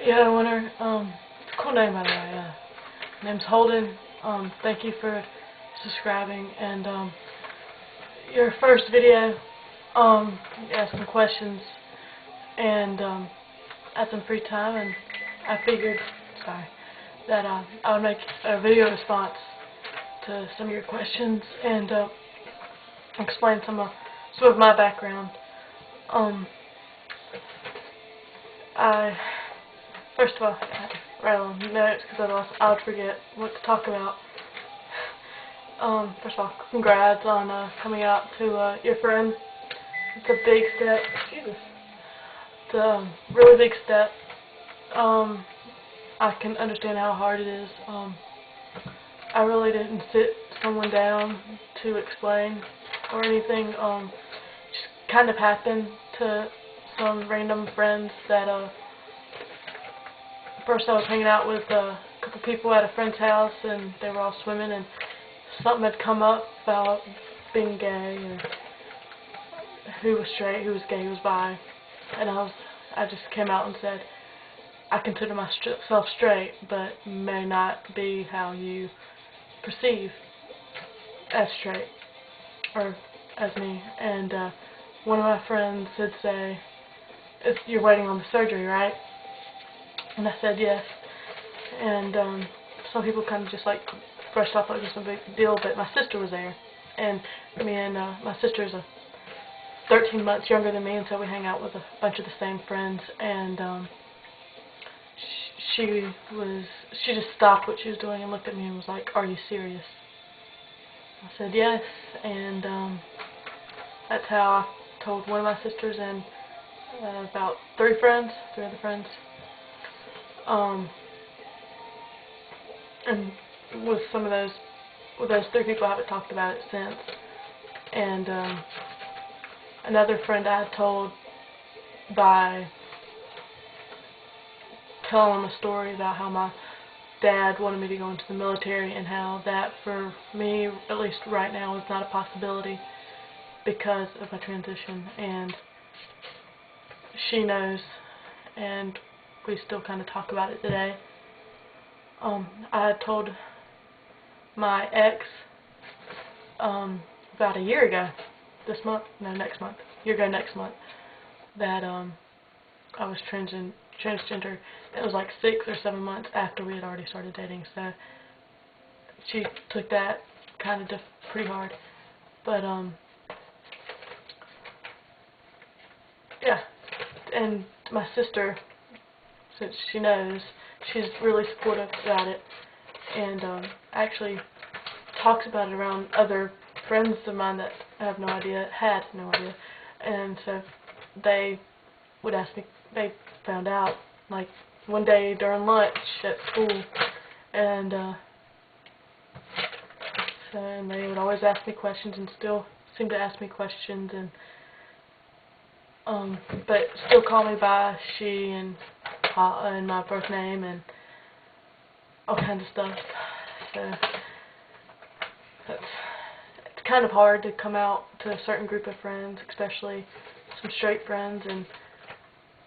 Yeah, Winter. It's a cool name, by the way. Name's Holden. Thank you for subscribing. And your first video, you asked some questions, and had some free time, and I figured, that I would make a video response to some of your questions and explain some of my background. First of all, I write on notes because otherwise I would forget what to talk about. First of all, congrats on coming out to your friend. It's a big step. Jesus. It's a really big step. I can understand how hard it is. I really didn't sit someone down to explain or anything. Just kind of happened to some random friends that first I was hanging out with a couple people at a friend's house, and they were all swimming, and something had come up about being gay, or who was straight, who was gay, who was bi, and I just came out and said, I consider myself straight, but may not be how you perceive as straight, or as me. And one of my friends would say, you're waiting on the surgery, right? And I said yes. And some people kind of just like brushed off like it was no big deal, but my sister was there. And my sister is 13 months younger than me, and so we hang out with a bunch of the same friends. And she just stopped what she was doing and looked at me and was like, "Are you serious?" I said yes, and that's how I told one of my sisters and about three other friends. And with those three people, I haven't talked about it since. And another friend I had told by telling him a story about how my dad wanted me to go into the military, and how that for me, at least right now, is not a possibility because of my transition. And she knows, and we still kind of talk about it today. I had told my ex about a year ago, next month, that I was transgender. It was like 6 or 7 months after we had already started dating, so she took that kind of pretty hard. But yeah, and my sister, since she knows, she's really supportive about it, and actually talks about it around other friends of mine that had no idea, and so they would ask me, they found out, like, one day during lunch at school, and and they would always ask me questions, and still seem to ask me questions, and but still call me by she and my birth name and all kinds of stuff. So it's kind of hard to come out to a certain group of friends, especially some straight friends. And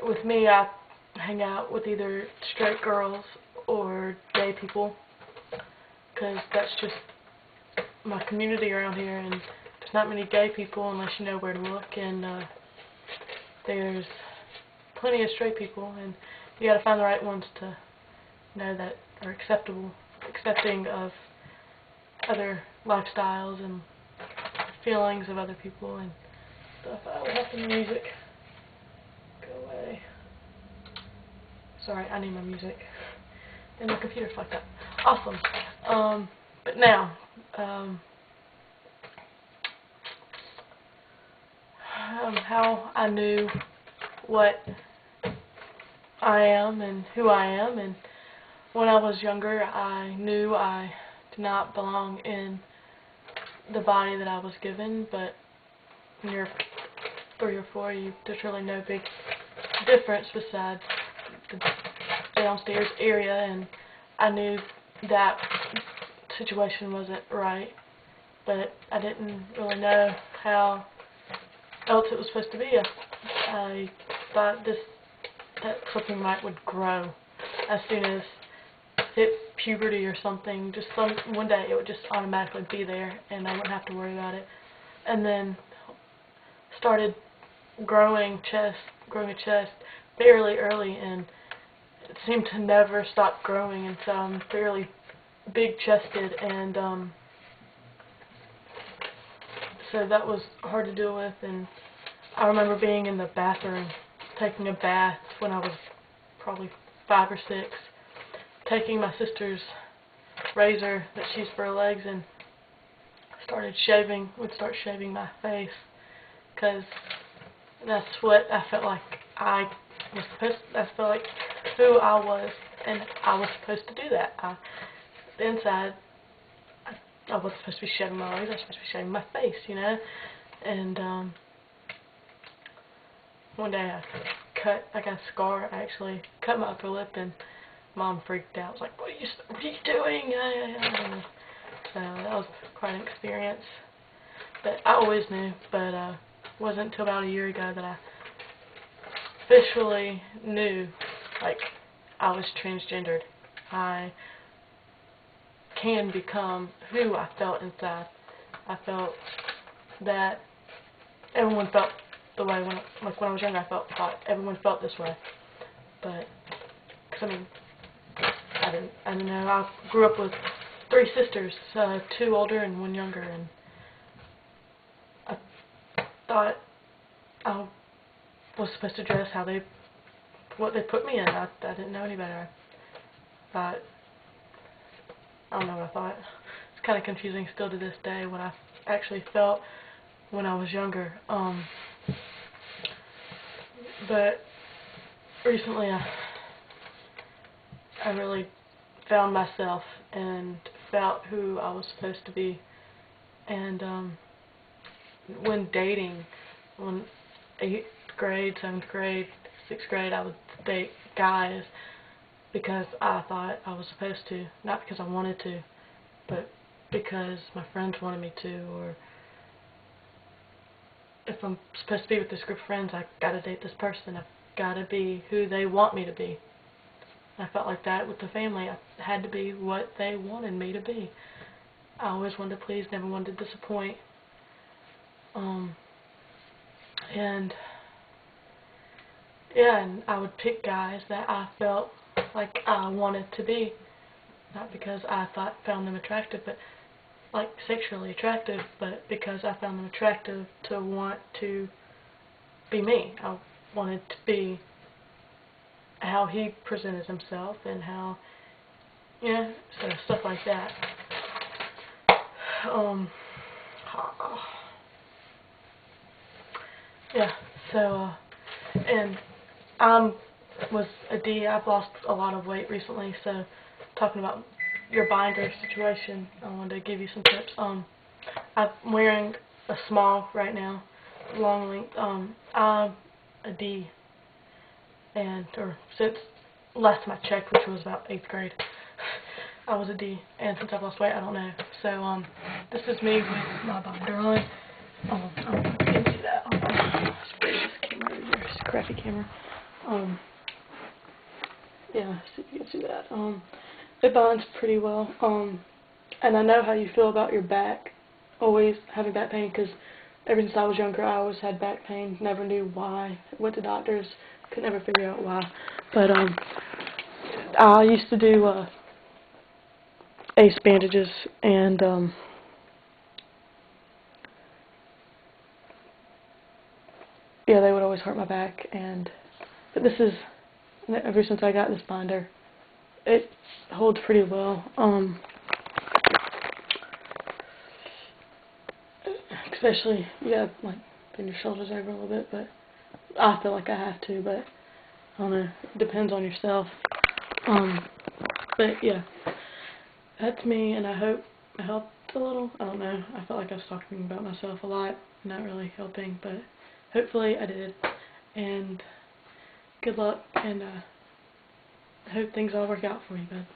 with me, I hang out with either straight girls or gay people, because that's just my community around here, and there's not many gay people unless you know where to look, and there's plenty of straight people, and you gotta find the right ones to know that are accepting of other lifestyles and feelings of other people and stuff. I would have the music go away. Sorry, I need my music. And my computer's like that. Awesome. But now, how I knew what I am and who I am. And when I was younger, I knew I did not belong in the body that I was given, but when you're 3 or 4, there's really no big difference besides the downstairs area, and I knew that situation wasn't right, but I didn't really know how else it was supposed to be. I thought that something would grow as soon as hit puberty or something, just one day it would just automatically be there, and I wouldn't have to worry about it. And then started growing a chest fairly early, and it seemed to never stop growing, and so I'm fairly big-chested, and so that was hard to deal with. And I remember being in the bathroom, taking a bath when I was probably 5 or 6, taking my sister's razor that she used for her legs and would start shaving my face, because that's what I felt like I felt like who I was, and I was supposed to do that. Inside, I wasn't supposed to be shaving my legs, I was supposed to be shaving my face, you know. And one day I got a scar. I actually cut my upper lip, and Mom freaked out. Was like, what are you doing? So that was quite an experience. But I always knew, but it wasn't until about a year ago that I officially knew, like, I was transgendered. I can become who I felt inside. I felt that everyone felt the way when I was younger. I thought everyone felt this way, but cause I didn't know. I grew up with 3 sisters, 2 older and 1 younger, and I thought I was supposed to dress what they put me in. I didn't know any better. I don't know what I thought. It's kind of confusing still to this day what I actually felt when I was younger. But recently I really found myself and felt who I was supposed to be. And when dating, when 8th grade, 7th grade, 6th grade, I would date guys because I thought I was supposed to, not because I wanted to, but because my friends wanted me to, or if I'm supposed to be with this group of friends, I've got to date this person, I've got to be who they want me to be. I felt like that with the family. I had to be what they wanted me to be. I always wanted to please, never wanted to disappoint. And yeah, and I would pick guys that I felt like I wanted to be, not because I found them attractive, but like sexually attractive, but because I found them attractive to want to be me. I wanted to be how he presented himself, and how, yeah, so stuff like that. Yeah, so, and was a D. I've lost a lot of weight recently, so talking about your binder situation, I wanted to give you some tips. I'm wearing a small right now, long length. I'm a D, or since last time I checked, which was about 8th grade, I was a D, and since I've lost weight, I don't know. So this is me with my binder on. You can see that. Spray this camera over here. It's a crappy camera. Yeah, so you can see that. It binds pretty well. And I know how you feel about your back, always having back pain, because ever since I was younger, I always had back pain. Never knew why. Went to doctors, could never figure out why. But I used to do ace bandages, and yeah, they would always hurt my back. But this is, ever since I got this binder, it holds pretty well. Especially, yeah, like bend your shoulders over a little bit, but I feel like I have to, but I don't know, it depends on yourself. But yeah, that's me, and I hope I helped a little. I don't know, I felt like I was talking about myself a lot, not really helping, but hopefully I did. And good luck, and I hope things all work out for you, bud.